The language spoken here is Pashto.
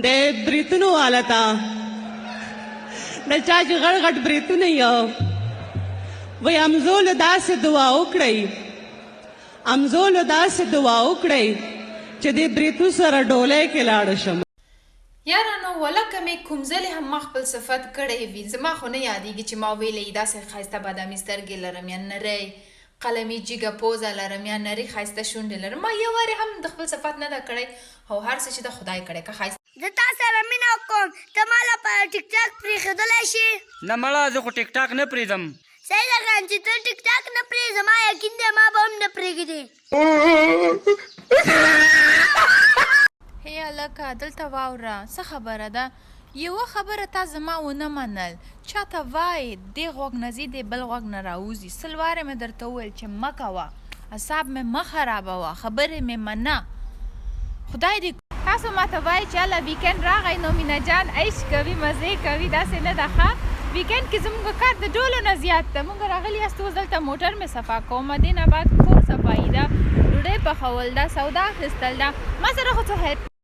د بریتونو والا ته د چا چې غټ غټ بریتونه یو وی امزولو داسې دعا وکړئ امزولو داسې دعا وکړئ چې د بریتو سره ډولۍ کې لاړه شم. یارانو ولکه مې کوم ځلې هم ما خپل صفت کړی وي زما خو نه یادېږي چې ما ویلی داسې ښایسته بادامي سترګې لرم یا نری قلمي جیګه پوزه لرم یا نري ښایسته شونډې لرم. ما یو وارې هم د خپل صفت نه ده کړی او هر څه چې د خدای کړی که ښایسته زه تا سره مینه کوم ته ما لپاره ټیک ټاک پرېښودلی شي؟ نه مړه زه خو ټیک ټاک نه پرېږدم. صحیح ده ګران چې ته ټیک ټاک نه پرېږدې زما یقین دی ما به هم نه پرېږدې. هی هلکه دلته واوره څه خبره ده یوه خبره تا زما ونه منل چاته وایې دې غوږ نه ځي دې بل غوږ نه راوځي 100 وارې مې درته وویل چې مه کوه اعصاب مې مه خرابوه خبرې مې منه خدای دې تاسو ماته وایئ چې هله ویکینډ راغی نو مینه جان عیش کوي مزې کوي داسې نه ده ښه ویکینډ کې زموږ کار د ډولو نه زیات ده موږ راغلي یاست اوس دلته موټر مې صفا کوم دې نه بعد کور صفایي ده ډوډۍ پخول ده سودا اخیستل ده ما سره خو څه